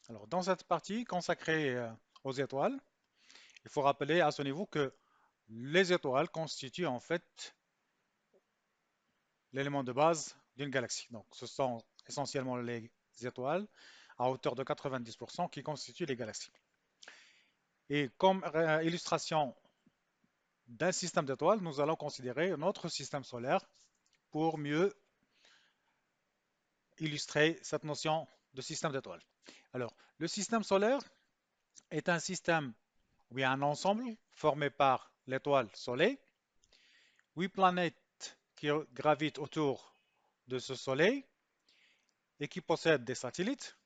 Alors, dans cette partie consacrée aux étoiles, il faut rappeler à ce niveau que les étoiles constituent en fait l'élément de base d'une galaxie. Donc, ce sont essentiellement les étoiles à hauteur de 90% qui constituent les galaxies. Et comme illustration d'un système d'étoiles, nous allons considérer notre système solaire pour mieux illustrer cette notion de système d'étoiles. Alors, le système solaire est un système ou bien un ensemble formé par l'étoile Soleil, 8 planètes qui gravitent autour de ce Soleil et qui possèdent des satellites,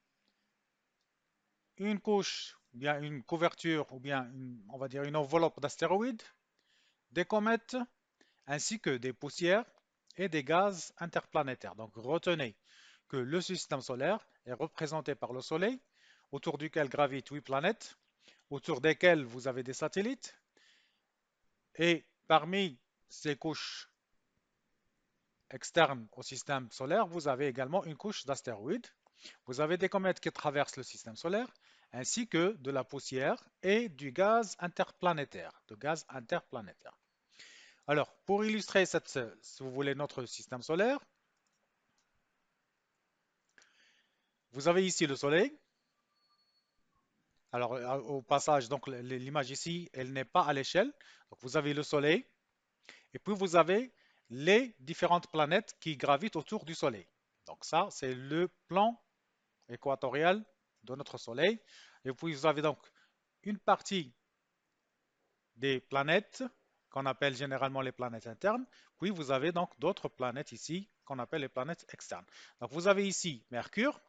une couche, ou bien une couverture, ou bien on va dire une enveloppe d'astéroïdes, des comètes, ainsi que des poussières et des gaz interplanétaires. Donc retenez que le système solaire est représenté par le Soleil, autour duquel gravitent 8 planètes, autour desquelles vous avez des satellites, et parmi ces couches externes au système solaire, vous avez également une couche d'astéroïdes. Vous avez des comètes qui traversent le système solaire, ainsi que de la poussière et du gaz interplanétaire, Alors, pour illustrer si vous voulez, notre système solaire, vous avez ici le Soleil. Alors, au passage, donc l'image ici, elle n'est pas à l'échelle. Donc, vous avez le Soleil, et puis vous avez les différentes planètes qui gravitent autour du Soleil. Donc ça, c'est le plan équatorial de notre Soleil. Et puis vous avez donc une partie des planètes qu'on appelle généralement les planètes internes. Puis vous avez donc d'autres planètes ici qu'on appelle les planètes externes. Donc vous avez ici Mercure,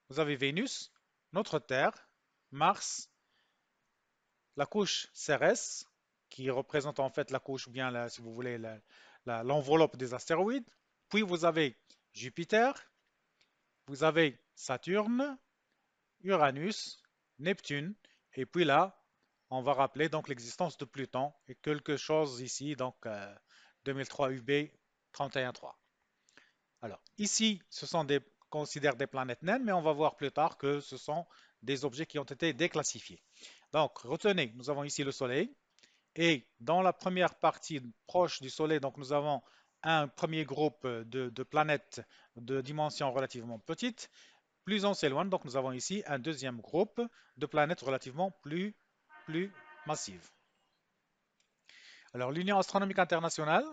vous avez Vénus, notre Terre, Mars, la couche Cérès, qui représente en fait la couche, ou bien si vous voulez, l'enveloppe des astéroïdes. Puis vous avez Jupiter, vous avez Saturne, Uranus, Neptune, et puis là, on va rappeler donc l'existence de Pluton et quelque chose ici, donc 2003 UB 313. Alors, ici, ce sont des, considère des planètes naines, mais on va voir plus tard que ce sont des objets qui ont été déclassifiés. Donc, retenez, nous avons ici le Soleil, et dans la première partie proche du Soleil, donc nous avons un premier groupe de planètes de dimension relativement petite. Plus on s'éloigne, donc nous avons ici un deuxième groupe de planètes relativement plus massives. Alors l'Union astronomique internationale,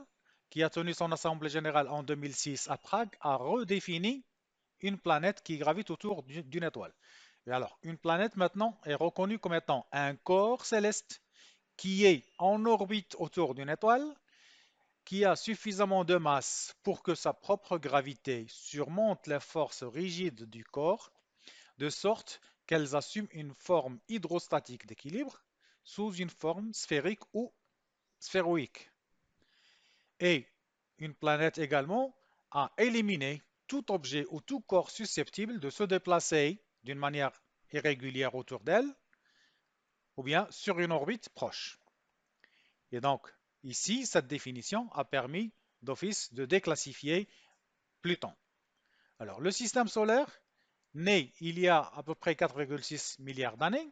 qui a tenu son assemblée générale en 2006 à Prague, a redéfini une planète qui gravite autour d'une étoile. Et alors, une planète maintenant est reconnue comme étant un corps céleste qui est en orbite autour d'une étoile, qui a suffisamment de masse pour que sa propre gravité surmonte les forces rigides du corps, de sorte qu'elles assument une forme hydrostatique d'équilibre sous une forme sphérique ou sphéroïque. Et une planète également a éliminé tout objet ou tout corps susceptible de se déplacer d'une manière irrégulière autour d'elle ou bien sur une orbite proche. Et donc, ici, cette définition a permis d'office de déclassifier Pluton. Alors, le système solaire, né il y a à peu près 4,6 milliards d'années,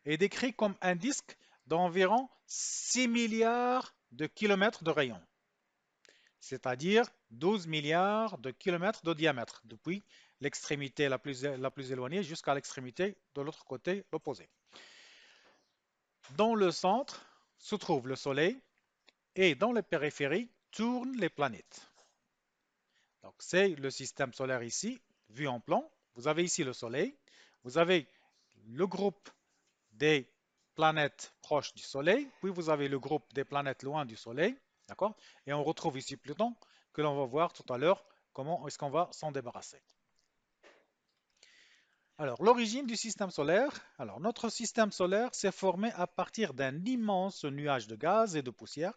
est décrit comme un disque d'environ 6 milliards de kilomètres de rayon, c'est-à-dire 12 milliards de kilomètres de diamètre, depuis l'extrémité la plus éloignée jusqu'à l'extrémité de l'autre côté, l'opposé. Dans le centre se trouve le Soleil et dans les périphéries tournent les planètes. Donc c'est le système solaire ici, vu en plan. Vous avez ici le Soleil, vous avez le groupe des planètes proches du Soleil, puis vous avez le groupe des planètes loin du Soleil, d'accord? Et on retrouve ici Pluton, que l'on va voir tout à l'heure comment est-ce qu'on va s'en débarrasser. Alors, l'origine du système solaire. Alors, notre système solaire s'est formé à partir d'un immense nuage de gaz et de poussière,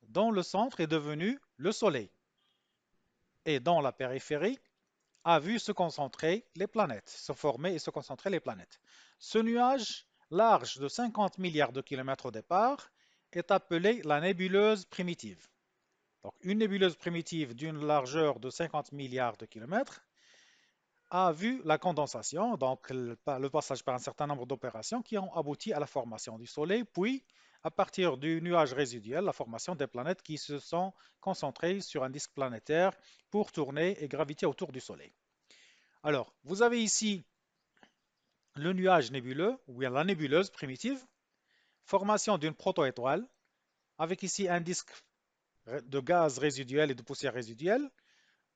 dont le centre est devenu le Soleil, et dont la périphérie a vu se concentrer les planètes, se former et se concentrer les planètes. Ce nuage, large de 50 milliards de kilomètres au départ, est appelé la nébuleuse primitive. Donc, une nébuleuse primitive d'une largeur de 50 milliards de kilomètres a vu la condensation, donc le passage par un certain nombre d'opérations qui ont abouti à la formation du Soleil, puis à partir du nuage résiduel, la formation des planètes qui se sont concentrées sur un disque planétaire pour tourner et graviter autour du Soleil. Alors, vous avez ici le nuage nébuleux, ou bien la nébuleuse primitive, formation d'une protoétoile, avec ici un disque de gaz résiduel et de poussière résiduelle,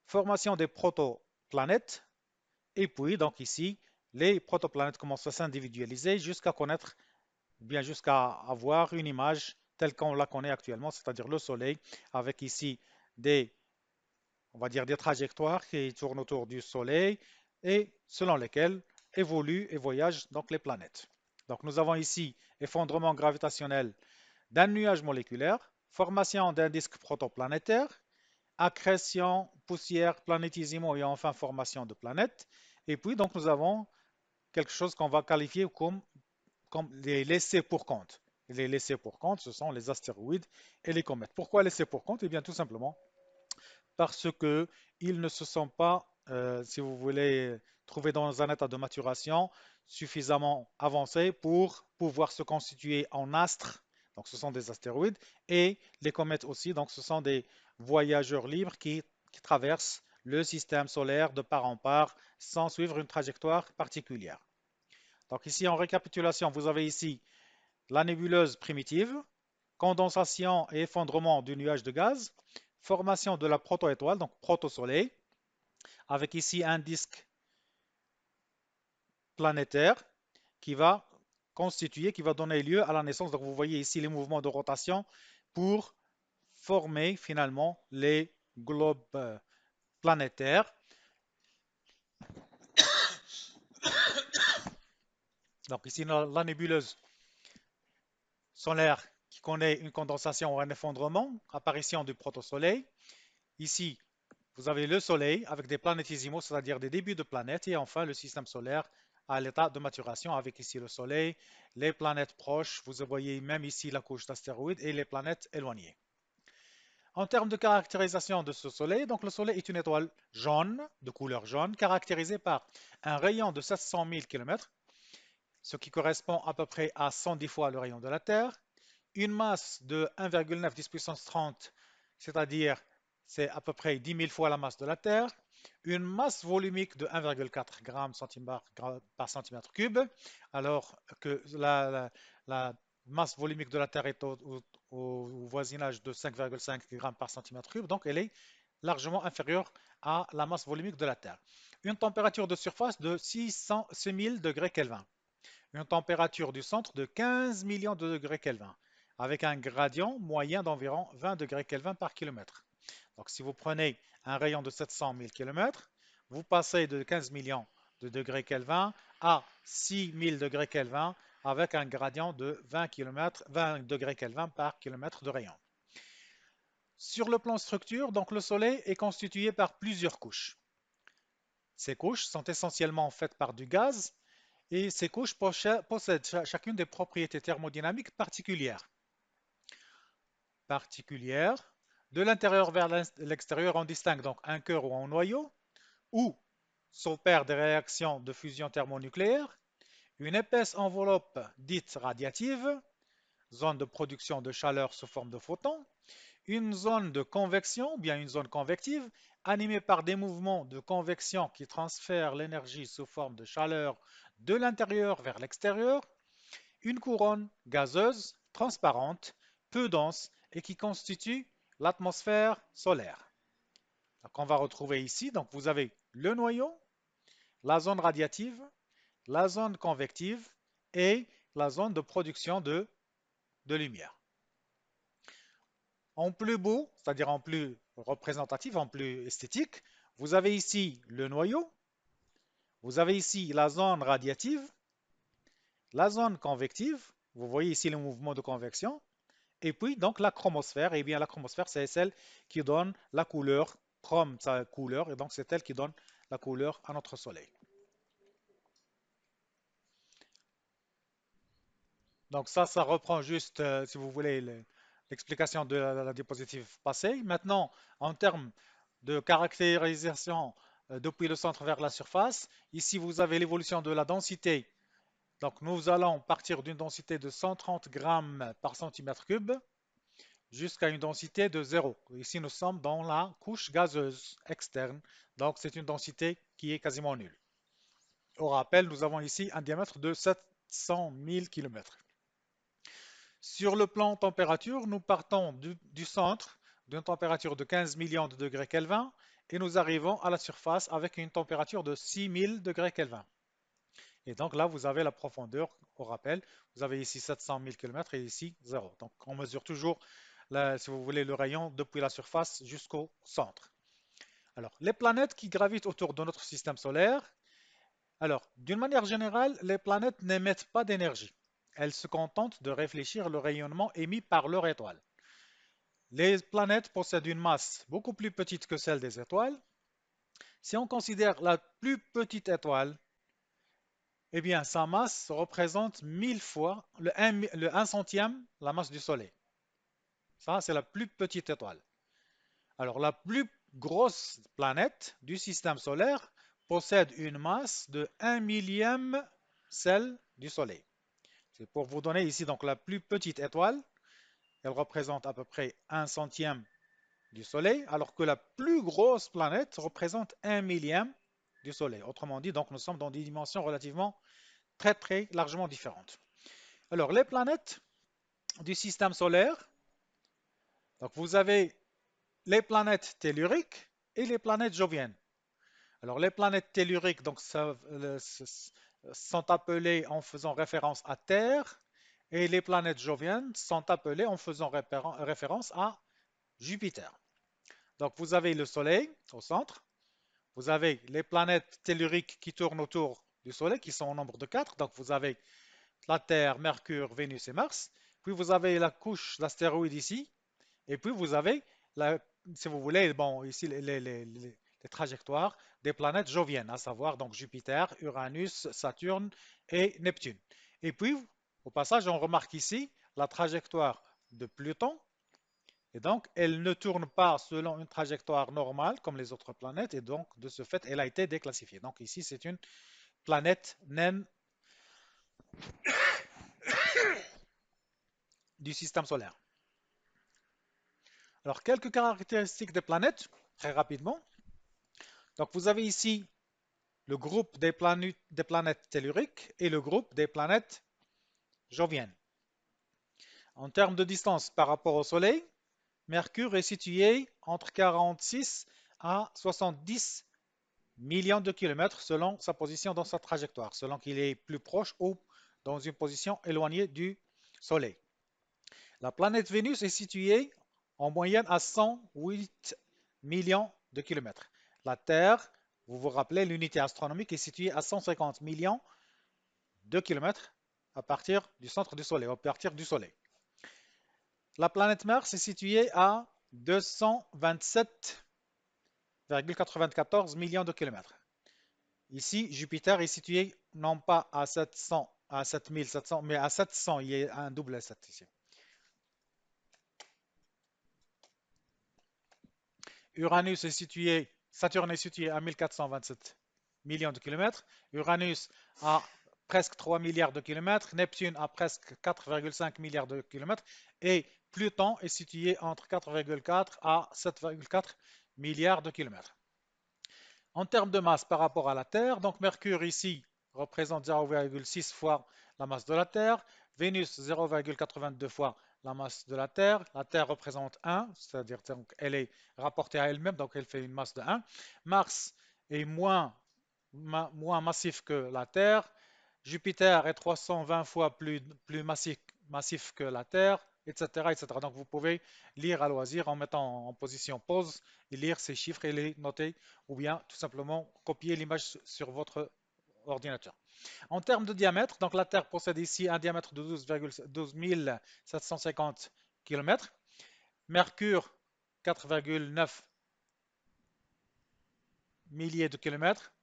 formation des protoplanètes, et puis donc ici, les protoplanètes commencent à s'individualiser jusqu'à connaître, bien jusqu'à avoir une image telle qu'on la connaît actuellement, c'est-à-dire le Soleil, avec ici des, on va dire, des trajectoires qui tournent autour du Soleil et selon lesquelles évoluent et voyagent donc les planètes. Donc nous avons ici effondrement gravitationnel d'un nuage moléculaire, formation d'un disque protoplanétaire, accrétion, poussière, planétésimaux et enfin formation de planètes. Et puis donc nous avons quelque chose qu'on va qualifier comme les laissés pour compte. Les laissés pour compte, ce sont les astéroïdes et les comètes. Pourquoi laissés pour compte? Eh bien tout simplement parce qu'ils ne se sont pas, si vous voulez, trouvés dans un état de maturation suffisamment avancé pour pouvoir se constituer en astres. Donc, ce sont des astéroïdes. Et les comètes aussi, donc, ce sont des voyageurs libres qui traversent le système solaire de part en part sans suivre une trajectoire particulière. Donc, ici, en récapitulation, vous avez ici la nébuleuse primitive, condensation et effondrement du nuage de gaz, formation de la protoétoile, donc protosoleil, avec ici un disque planétaire qui va constituer, qui va donner lieu à la naissance. Donc vous voyez ici les mouvements de rotation pour former finalement les globes planétaires. Donc ici la nébuleuse solaire qui connaît une condensation ou un effondrement, apparition du protosoleil. Ici, vous avez le Soleil avec des planétésimaux, c'est-à-dire des débuts de planètes, et enfin le système solaire à l'état de maturation avec ici le Soleil, les planètes proches, vous voyez même ici la couche d'astéroïdes et les planètes éloignées. En termes de caractérisation de ce Soleil, donc le Soleil est une étoile jaune, de couleur jaune, caractérisée par un rayon de 700 000 km, ce qui correspond à peu près à 110 fois le rayon de la Terre, une masse de 1,9 10 puissance 30, c'est-à-dire c'est à peu près 10 000 fois la masse de la Terre, une masse volumique de 1,4 g par centimètre cube, alors que la masse volumique de la Terre est au voisinage de 5,5 g par centimètre cube, donc elle est largement inférieure à la masse volumique de la Terre. Une température de surface de 6000 degrés Kelvin, une température du centre de 15 millions de degrés Kelvin, avec un gradient moyen d'environ 20 degrés Kelvin par kilomètre. Donc, si vous prenez un rayon de 700 000 km, vous passez de 15 millions de degrés Kelvin à 6000 degrés Kelvin avec un gradient de 20 degrés Kelvin par kilomètre de rayon. Sur le plan structure, donc le Soleil est constitué par plusieurs couches. Ces couches sont essentiellement faites par du gaz et ces couches possèdent chacune des propriétés thermodynamiques particulières. De l'intérieur vers l'extérieur, on distingue donc un cœur ou un noyau, où s'opèrent des réactions de fusion thermonucléaire, une épaisse enveloppe dite radiative, zone de production de chaleur sous forme de photons, une zone de convection, bien une zone convective, animée par des mouvements de convection qui transfèrent l'énergie sous forme de chaleur de l'intérieur vers l'extérieur, une couronne gazeuse, transparente, peu dense et qui constitue l'atmosphère solaire. Donc on va retrouver ici, donc vous avez le noyau, la zone radiative, la zone convective et la zone de production de lumière. En plus beau, c'est-à-dire en plus représentatif, en plus esthétique, vous avez ici le noyau, vous avez ici la zone radiative, la zone convective, vous voyez ici le mouvement de convection, et puis donc la chromosphère, et bien la chromosphère c'est celle qui donne la couleur, chrome sa couleur, et donc c'est elle qui donne la couleur à notre soleil. Donc ça reprend juste, si vous voulez, l'explication de la diapositive passée. Maintenant, en termes de caractérisation depuis le centre vers la surface. Ici, vous avez l'évolution de la densité. Donc, nous allons partir d'une densité de 130 grammes par centimètre cube jusqu'à une densité de 0. Ici, nous sommes dans la couche gazeuse externe. Donc, c'est une densité qui est quasiment nulle. Au rappel, nous avons ici un diamètre de 700 000 km. Sur le plan température, nous partons du centre d'une température de 15 millions de degrés Kelvin et nous arrivons à la surface avec une température de 6000 degrés Kelvin. Et donc là, vous avez la profondeur, au rappel, vous avez ici 700 000 km et ici 0. Donc on mesure toujours, si vous voulez, le rayon depuis la surface jusqu'au centre. Alors, les planètes qui gravitent autour de notre système solaire, alors, d'une manière générale, les planètes n'émettent pas d'énergie. Elles se contentent de réfléchir le rayonnement émis par leur étoile. Les planètes possèdent une masse beaucoup plus petite que celle des étoiles. Si on considère la plus petite étoile, eh bien, sa masse représente 1000 fois le 1 centième la masse du Soleil. Ça, c'est la plus petite étoile. Alors, la plus grosse planète du système solaire possède une masse de 1 millième celle du Soleil. C'est pour vous donner ici donc la plus petite étoile. Elle représente à peu près 1 centième du Soleil, alors que la plus grosse planète représente 1 millième du Soleil. Autrement dit, donc nous sommes dans des dimensions relativement très largement différentes. Alors, les planètes du système solaire, donc vous avez les planètes telluriques et les planètes joviennes. Alors, les planètes telluriques donc, sont appelées en faisant référence à Terre et les planètes joviennes sont appelées en faisant référence à Jupiter. Donc, vous avez le Soleil au centre, vous avez les planètes telluriques qui tournent autour du Soleil, qui sont au nombre de 4. Donc, vous avez la Terre, Mercure, Vénus et Mars. Puis, vous avez la couche d'astéroïdes ici. Et puis, vous avez, si vous voulez, bon, ici, les trajectoires des planètes joviennes, à savoir donc Jupiter, Uranus, Saturne et Neptune. Et puis, au passage, on remarque ici la trajectoire de Pluton. Et donc, elle ne tourne pas selon une trajectoire normale comme les autres planètes. Et donc, de ce fait, elle a été déclassifiée. Donc, ici, c'est une planète naine du système solaire. Alors, quelques caractéristiques des planètes, très rapidement. Donc, vous avez ici le groupe des planètes telluriques et le groupe des planètes joviennes. En termes de distance par rapport au Soleil, Mercure est situé entre 46 à 70 millions de kilomètres selon sa position dans sa trajectoire, selon qu'il est plus proche ou dans une position éloignée du Soleil. La planète Vénus est située en moyenne à 108 millions de kilomètres. La Terre, vous vous rappelez, l'unité astronomique est située à 150 millions de kilomètres à partir du centre du Soleil, à partir du Soleil. La planète Mars est située à 227,94 millions de kilomètres. Ici, Jupiter est situé non pas à 700, à 7700, mais à 700, il y a un double 7 ici. Saturne est situé à 1427 millions de kilomètres. Uranus à presque 3 milliards de kilomètres. Neptune à presque 4,5 milliards de kilomètres. Et Pluton est situé entre 4,4 à 7,4 milliards de kilomètres. En termes de masse par rapport à la Terre, donc Mercure ici représente 0,6 fois la masse de la Terre, Vénus 0,82 fois la masse de la Terre représente 1, c'est-à-dire qu'elle est rapportée à elle-même, donc elle fait une masse de 1. Mars est moins massif que la Terre, Jupiter est 320 fois plus massif que la Terre, etc., etc. Donc vous pouvez lire à loisir en mettant en position pause et lire ces chiffres et les noter ou bien tout simplement copier l'image sur votre ordinateur. En termes de diamètre, donc la Terre possède ici un diamètre de 12 750 km, Mercure 4,9 milliers de kilomètres,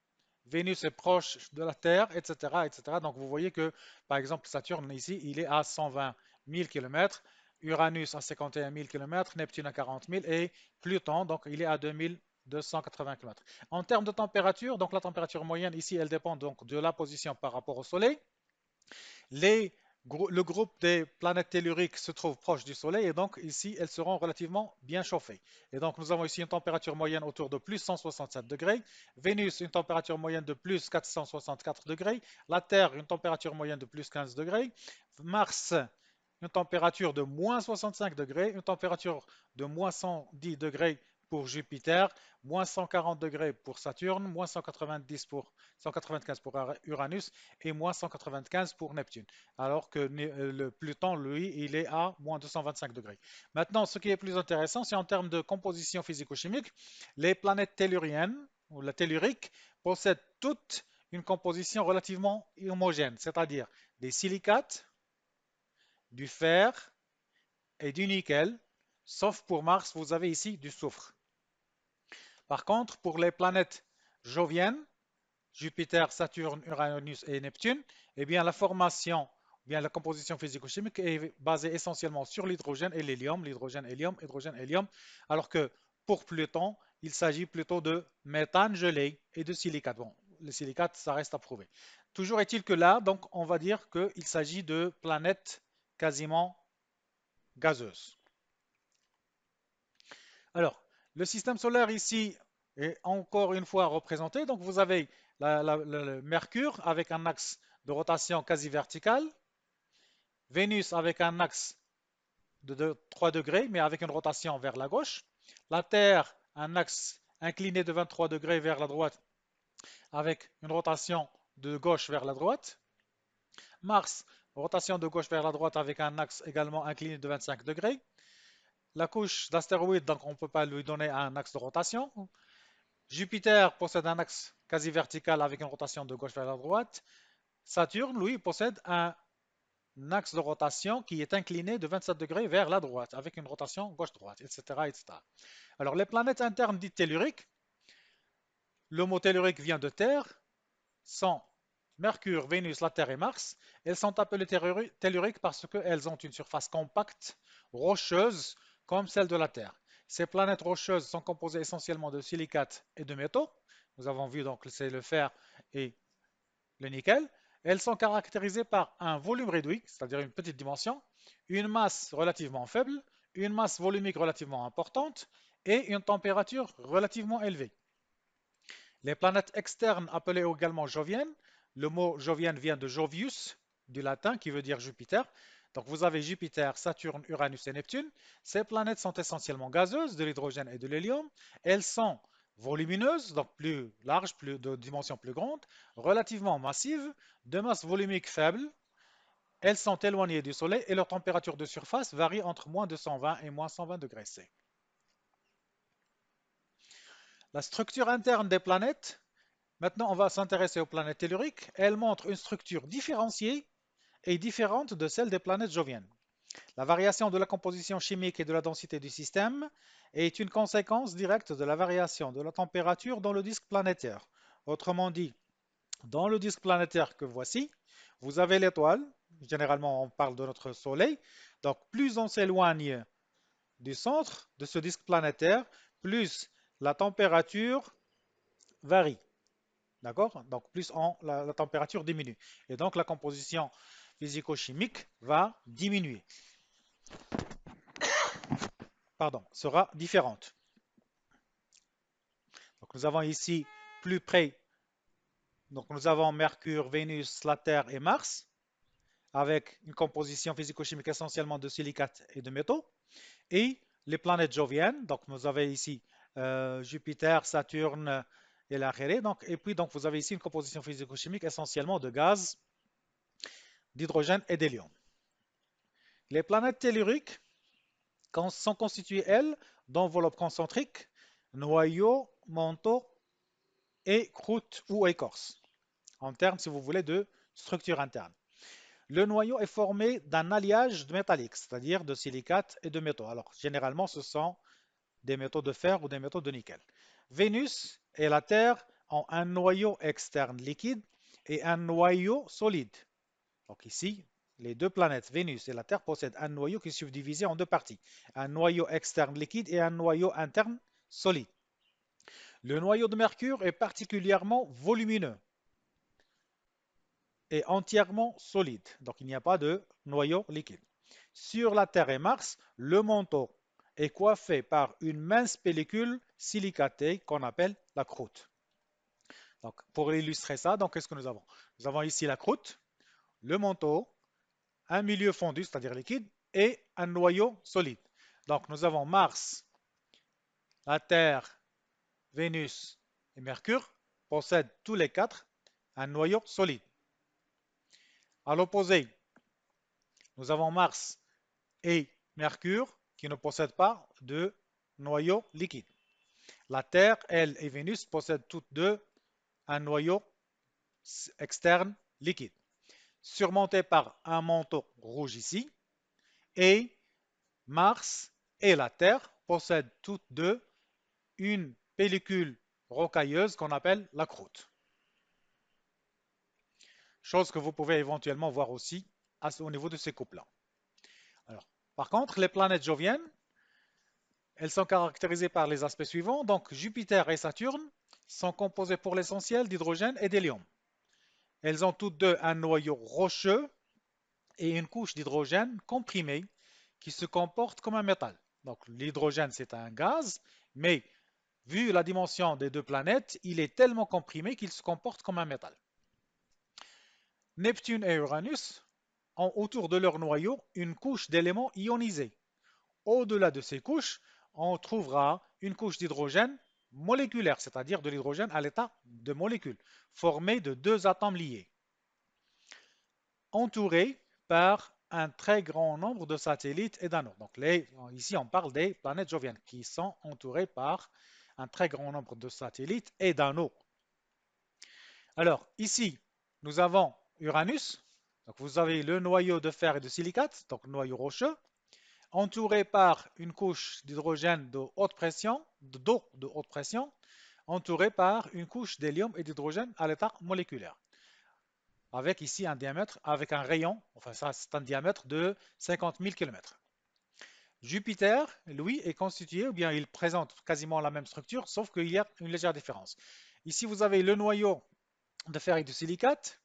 Vénus est proche de la Terre, etc., etc. Donc vous voyez que, par exemple, Saturne ici, il est à 120 000 km, Uranus à 51 000 km, Neptune à 40 000 et Pluton, donc il est à 2000 280 km. En termes de température, donc la température moyenne ici, elle dépend donc de la position par rapport au Soleil. Le groupe des planètes telluriques se trouve proche du Soleil et donc ici, elles seront relativement bien chauffées. Et donc, nous avons ici une température moyenne autour de plus 167 degrés. Vénus, une température moyenne de plus 464 degrés. La Terre, une température moyenne de plus 15 degrés. Mars, une température de moins 65 degrés. Une température de moins 110 degrés pour Jupiter, moins 140 degrés pour Saturne, moins 195 pour Uranus et moins 195 pour Neptune. Alors que le Pluton, lui, il est à moins 225 degrés. Maintenant, ce qui est plus intéressant, c'est en termes de composition physico-chimique, les planètes telluriennes ou la tellurique possèdent toutes une composition relativement homogène, c'est-à-dire des silicates, du fer et du nickel, sauf pour Mars, vous avez ici du soufre. Par contre, pour les planètes joviennes, Jupiter, Saturne, Uranus et Neptune, eh bien la formation, eh bien la composition physico-chimique est basée essentiellement sur l'hydrogène et l'hélium, l'hydrogène, hélium, hydrogène, hélium, alors que pour Pluton, il s'agit plutôt de méthane gelé et de silicate. Bon, les silicates, ça reste à prouver. Toujours est-il que là, donc, on va dire qu'il s'agit de planètes quasiment gazeuses. Alors, le système solaire ici est encore une fois représenté. Donc, vous avez le Mercure avec un axe de rotation quasi vertical, Vénus avec un axe de 3 degrés, mais avec une rotation vers la gauche, la Terre, un axe incliné de 23 degrés vers la droite, avec une rotation de gauche vers la droite, Mars, rotation de gauche vers la droite avec un axe également incliné de 25 degrés, la couche d'astéroïdes, donc on ne peut pas lui donner un axe de rotation. Jupiter possède un axe quasi vertical avec une rotation de gauche vers la droite. Saturne, lui, possède un axe de rotation qui est incliné de 27 degrés vers la droite avec une rotation gauche-droite, etc., etc. Alors, les planètes internes dites telluriques, le mot tellurique vient de Terre, sont Mercure, Vénus, la Terre et Mars. Elles sont appelées telluriques parce qu'elles ont une surface compacte, rocheuse, comme celle de la Terre. Ces planètes rocheuses sont composées essentiellement de silicates et de métaux. Nous avons vu donc c'est le fer et le nickel. Elles sont caractérisées par un volume réduit, c'est-à-dire une petite dimension, une masse relativement faible, une masse volumique relativement importante et une température relativement élevée. Les planètes externes, appelées également joviennes, le mot jovienne vient de Jovius, du latin, qui veut dire Jupiter. Donc vous avez Jupiter, Saturne, Uranus et Neptune. Ces planètes sont essentiellement gazeuses, de l'hydrogène et de l'hélium. Elles sont volumineuses, donc plus larges, de dimension plus grande, relativement massives, de masse volumique faible. Elles sont éloignées du Soleil et leur température de surface varie entre moins 220 et moins 120 degrés C. La structure interne des planètes. Maintenant, on va s'intéresser aux planètes telluriques. Elles montrent une structure différenciée et différente de celle des planètes joviennes. La variation de la composition chimique et de la densité du système est une conséquence directe de la variation de la température dans le disque planétaire. Autrement dit, dans le disque planétaire que voici, vous avez l'étoile. Généralement, on parle de notre Soleil. Donc, plus on s'éloigne du centre de ce disque planétaire, plus la température varie. D'accord? Donc, plus la température diminue. Et donc, la composition physico-chimique va diminuer. Pardon, sera différente. Donc, nous avons ici plus près. Donc, nous avons Mercure, Vénus, la Terre et Mars, avec une composition physico-chimique essentiellement de silicates et de métaux. Et les planètes joviennes. Donc, vous avez ici Jupiter, Saturne et la Réré. Et puis, donc, vous avez ici une composition physico-chimique essentiellement de gaz, d'hydrogène et d'hélium. Les planètes telluriques sont constituées, elles, d'enveloppes concentriques, noyaux, manteaux et croûtes ou écorces, en termes, si vous voulez, de structure interne. Le noyau est formé d'un alliage métallique, c'est-à-dire de silicates et de métaux. Alors, généralement, ce sont des métaux de fer ou des métaux de nickel. Vénus et la Terre ont un noyau externe liquide et un noyau solide. Donc ici, les deux planètes, Vénus et la Terre, possèdent un noyau qui est subdivisé en deux parties. Un noyau externe liquide et un noyau interne solide. Le noyau de Mercure est particulièrement volumineux et entièrement solide, donc il n'y a pas de noyau liquide. Sur la Terre et Mars, le manteau est coiffé par une mince pellicule silicatée qu'on appelle la croûte. Donc, pour illustrer ça, donc qu'est-ce que nous avons? Nous avons ici la croûte, le manteau, un milieu fondu, c'est-à-dire liquide, et un noyau solide. Donc, nous avons Mars, la Terre, Vénus et Mercure possèdent tous les quatre un noyau solide. À l'opposé, nous avons Mars et Mercure qui ne possèdent pas de noyau liquide. La Terre, elle et Vénus possèdent toutes deux un noyau externe liquide, surmonté par un manteau rouge ici, et Mars et la Terre possèdent toutes deux une pellicule rocailleuse qu'on appelle la croûte. Chose que vous pouvez éventuellement voir aussi au niveau de ces coupes-là. Alors, par contre, les planètes joviennes, elles sont caractérisées par les aspects suivants. Donc, Jupiter et Saturne sont composés pour l'essentiel d'hydrogène et d'hélium. Elles ont toutes deux un noyau rocheux et une couche d'hydrogène comprimée qui se comporte comme un métal. Donc, l'hydrogène, c'est un gaz, mais vu la dimension des deux planètes, il est tellement comprimé qu'il se comporte comme un métal. Neptune et Uranus ont autour de leur noyau une couche d'éléments ionisés. Au-delà de ces couches, on trouvera une couche d'hydrogène moléculaire, c'est-à-dire de l'hydrogène à l'état de molécule, formée de deux atomes liés, entourés par un très grand nombre de satellites et d'anneaux. Donc ici, on parle des planètes joviennes qui sont entourées par un très grand nombre de satellites et d'anneaux. Alors, ici, nous avons Uranus. Donc, vous avez le noyau de fer et de silicate, donc noyau rocheux, entouré par une couche d'hydrogène de haute pression, d'eau de haute pression, entouré par une couche d'hélium et d'hydrogène à l'état moléculaire. Avec ici un diamètre, avec un rayon, enfin ça c'est un diamètre de 50 000 km. Jupiter, lui, est constitué, ou bien il présente quasiment la même structure, sauf qu'il y a une légère différence. Ici, vous avez le noyau de fer et de silicate,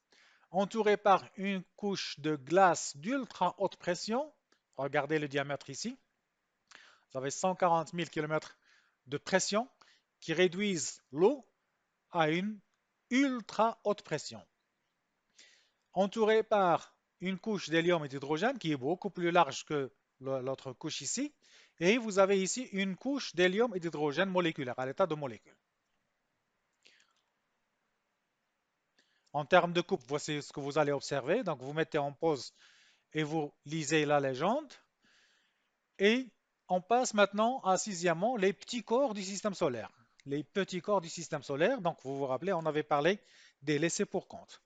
entouré par une couche de glace d'ultra haute pression. Regardez le diamètre ici. Vous avez 140 000 km de pression qui réduisent l'eau à une ultra haute pression. Entouré par une couche d'hélium et d'hydrogène qui est beaucoup plus large que l'autre couche ici. Et vous avez ici une couche d'hélium et d'hydrogène moléculaire à l'état de molécule. En termes de coupe, voici ce que vous allez observer. Donc vous mettez en pause et vous lisez la légende. Et on passe maintenant à sixièmement les petits corps du système solaire. Les petits corps du système solaire, donc vous vous rappelez, on avait parlé des laissés pour compte.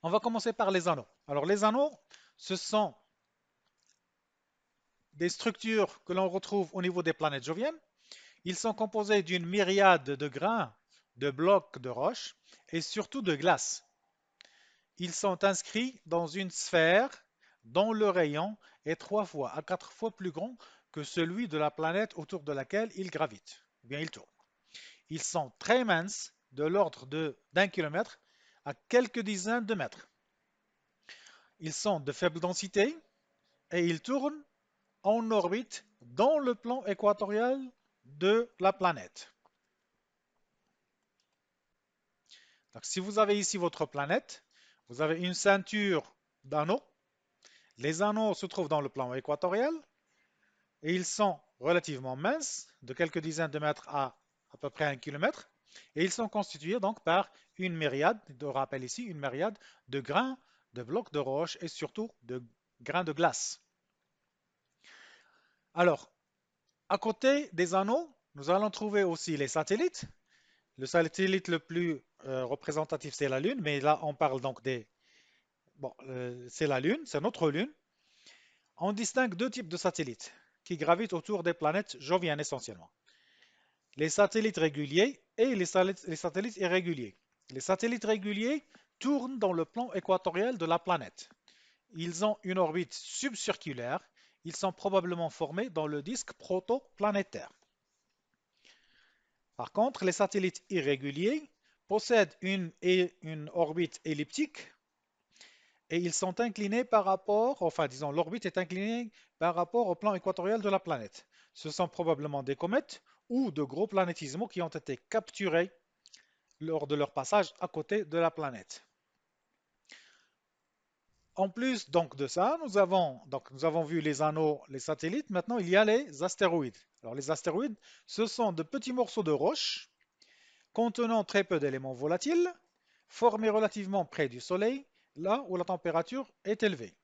On va commencer par les anneaux. Alors les anneaux, ce sont des structures que l'on retrouve au niveau des planètes joviennes. Ils sont composés d'une myriade de grains, de blocs de roches et surtout de glace. Ils sont inscrits dans une sphère dont le rayon est 3 fois à 4 fois plus grand que celui de la planète autour de laquelle ils gravitent, ou bien ils tournent. Ils sont très minces, de l'ordre d'un kilomètre à quelques dizaines de mètres. Ils sont de faible densité et ils tournent en orbite dans le plan équatorial de la planète. Donc, si vous avez ici votre planète, vous avez une ceinture d'anneaux. Les anneaux se trouvent dans le plan équatorial et ils sont relativement minces, de quelques dizaines de mètres à peu près 1 kilomètre. Et ils sont constitués donc par une myriade, je rappelle ici, une myriade de grains, de blocs de roche et surtout de grains de glace. Alors, à côté des anneaux, nous allons trouver aussi les satellites. Le satellite le plus représentatif, c'est la Lune, mais là, on parle donc des... Bon, c'est la Lune, c'est notre Lune. On distingue deux types de satellites qui gravitent autour des planètes joviennes essentiellement. Les satellites réguliers et les satellites irréguliers. Les satellites réguliers tournent dans le plan équatorial de la planète. Ils ont une orbite subcirculaire. Ils sont probablement formés dans le disque protoplanétaire. Par contre, les satellites irréguliers possèdent une orbite elliptique et ils sont inclinés par rapport, enfin disons, l'orbite est inclinée par rapport au plan équatorial de la planète. Ce sont probablement des comètes ou de gros planétismaux qui ont été capturés lors de leur passage à côté de la planète. En plus donc de ça, nous avons vu les anneaux, les satellites. Maintenant, il y a les astéroïdes. Alors, les astéroïdes, ce sont de petits morceaux de roche contenant très peu d'éléments volatiles, formés relativement près du Soleil, là où la température est élevée.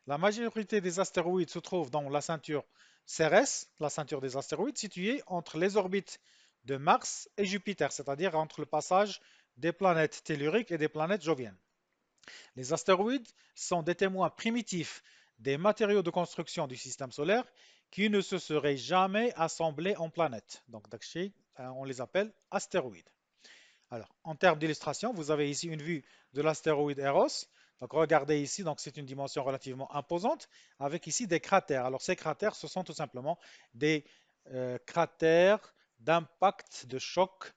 La majorité des astéroïdes se trouve dans la ceinture Cérès, la ceinture des astéroïdes, située entre les orbites de Mars et Jupiter, c'est-à-dire entre le passage des planètes telluriques et des planètes joviennes. Les astéroïdes sont des témoins primitifs des matériaux de construction du système solaire qui ne se seraient jamais assemblés en planètes. Donc, on les appelle astéroïdes. Alors, en termes d'illustration, vous avez ici une vue de l'astéroïde Eros. Donc, regardez ici, donc c'est une dimension relativement imposante, avec ici des cratères. Alors, ces cratères, ce sont tout simplement des cratères d'impact, de choc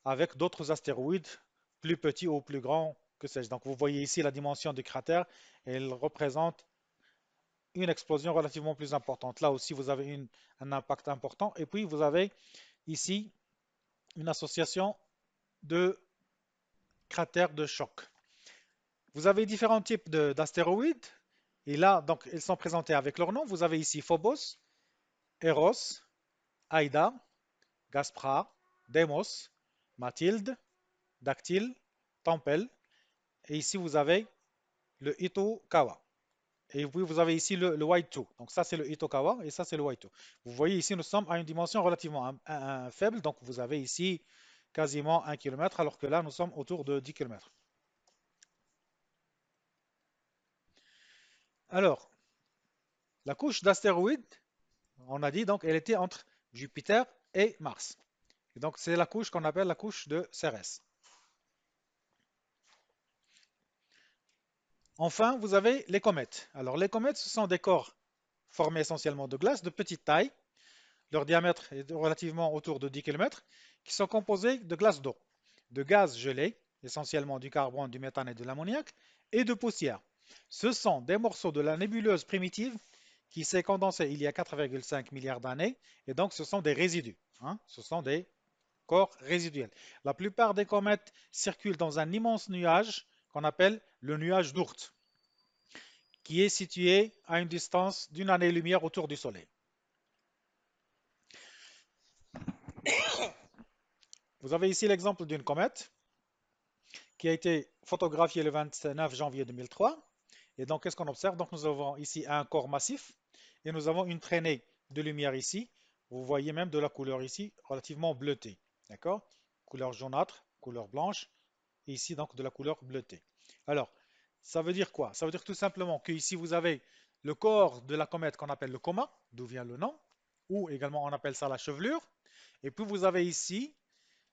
avec d'autres astéroïdes plus petits ou plus grands, que sais-je. Donc, vous voyez ici la dimension du cratère, et elle représente une explosion relativement plus importante. Là aussi, vous avez un impact important. Et puis, vous avez ici une association de cratères de choc. Vous avez différents types d'astéroïdes. Et là, donc, ils sont présentés avec leur nom. Vous avez ici Phobos, Eros, Aïda, Gaspra, Deimos, Mathilde, Dactyle, Tempel. Et ici, vous avez le Itokawa. Et puis, vous avez ici le Y2. Donc, ça, c'est le Itokawa et ça, c'est le Y2. Vous voyez ici, nous sommes à une dimension relativement faible. Donc, vous avez ici quasiment 1 km, alors que là, nous sommes autour de 10 km. Alors, la couche d'astéroïdes, on a dit, donc, elle était entre Jupiter et Mars. Et donc, c'est la couche qu'on appelle la couche de Cérès. Enfin, vous avez les comètes. Alors, les comètes, ce sont des corps formés essentiellement de glace de petite taille. Leur diamètre est relativement autour de 10 km, qui sont composés de glace d'eau, de gaz gelé, essentiellement du carbone, du méthane et de l'ammoniac, et de poussière. Ce sont des morceaux de la nébuleuse primitive qui s'est condensée il y a 4,5 milliards d'années, et donc ce sont des résidus. Ce sont des corps résiduels. La plupart des comètes circulent dans un immense nuage qu'on appelle le nuage d'Oort, qui est situé à une distance d'une année-lumière autour du Soleil. Vous avez ici l'exemple d'une comète qui a été photographiée le 29 janvier 2003. Et donc, qu'est-ce qu'on observe? Donc, nous avons ici un corps massif et nous avons une traînée de lumière ici. Vous voyez même de la couleur ici relativement bleutée. D'accord? Couleur jaunâtre, couleur blanche, et ici donc de la couleur bleutée. Alors, ça veut dire quoi? Ça veut dire tout simplement que ici vous avez le corps de la comète qu'on appelle le coma, d'où vient le nom, ou également on appelle ça la chevelure. Et puis vous avez ici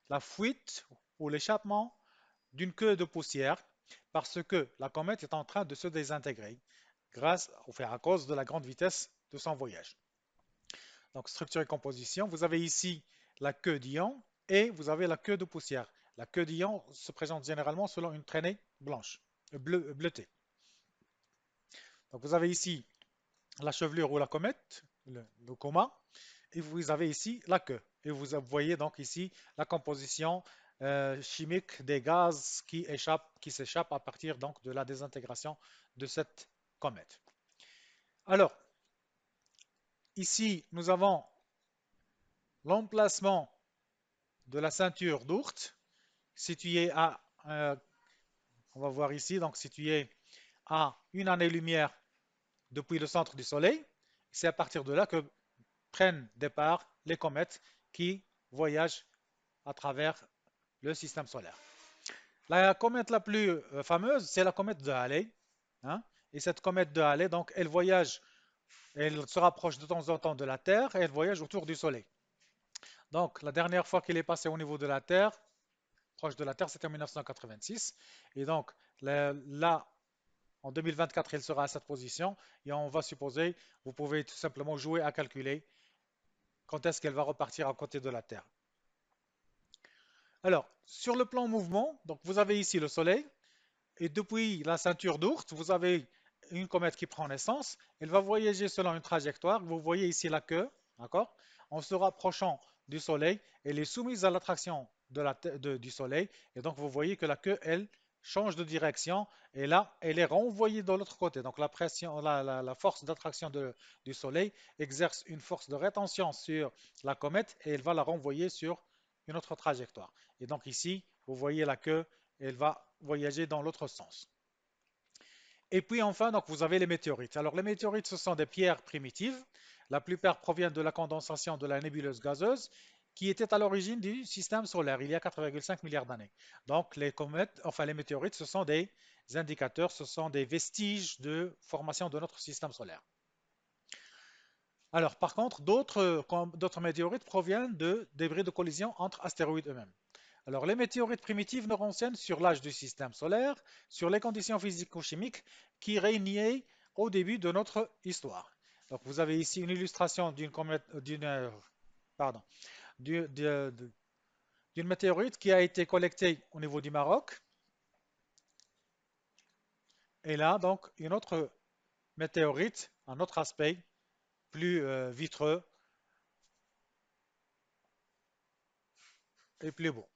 la fuite ou l'échappement d'une queue de poussière parce que la comète est en train de se désintégrer à cause de la grande vitesse de son voyage. Donc, structure et composition, vous avez ici la queue d'ion et vous avez la queue de poussière. La queue d'ion se présente généralement selon une traînée blanche, bleutée. Donc, vous avez ici la chevelure ou la comète, le coma, et vous avez ici la queue. Et vous voyez donc ici la composition chimique des gaz qui s'échappent à partir donc de la désintégration de cette comète. Alors, ici, nous avons l'emplacement de la ceinture d'Oort, située on va voir ici, donc située à une année-lumière depuis le centre du Soleil. C'est à partir de là que prennent départ les comètes qui voyagent à travers le système solaire. La comète la plus fameuse, c'est la comète de Halley. Hein. Et cette comète de Halley, donc, elle voyage, elle se rapproche de temps en temps de la Terre et elle voyage autour du Soleil. Donc, la dernière fois qu'elle est passée au niveau de la Terre, proche de la Terre, c'était en 1986. Et donc, là, en 2024, elle sera à cette position. Et on va supposer, vous pouvez tout simplement jouer à calculer quand est-ce qu'elle va repartir à côté de la Terre. Alors, sur le plan mouvement, donc vous avez ici le Soleil, et depuis la ceinture d'Oort, vous avez une comète qui prend naissance. Elle va voyager selon une trajectoire. Vous voyez ici la queue, d'accord? En se rapprochant du Soleil, elle est soumise à l'attraction du Soleil. Et donc, vous voyez que la queue, elle, change de direction. Et là, elle est renvoyée de l'autre côté. Donc, la pression, la force d'attraction du Soleil exerce une force de rétention sur la comète et elle va la renvoyer sur une autre trajectoire. Et donc, ici, vous voyez la queue, elle va voyager dans l'autre sens. Et puis enfin, donc, vous avez les météorites. Alors les météorites, ce sont des pierres primitives. La plupart proviennent de la condensation de la nébuleuse gazeuse qui était à l'origine du système solaire il y a 4,5 milliards d'années. Donc les comètes, enfin les météorites, ce sont des indicateurs, ce sont des vestiges de formation de notre système solaire. Alors par contre, d'autres météorites proviennent de débris de collision entre astéroïdes eux-mêmes. Alors, les météorites primitives nous renseignent sur l'âge du système solaire, sur les conditions physico-chimiques qui régnaient au début de notre histoire. Donc, vous avez ici une illustration d'une comète, pardon, d'une météorite qui a été collectée au niveau du Maroc. Et là, donc, une autre météorite, un autre aspect plus vitreux et plus beau.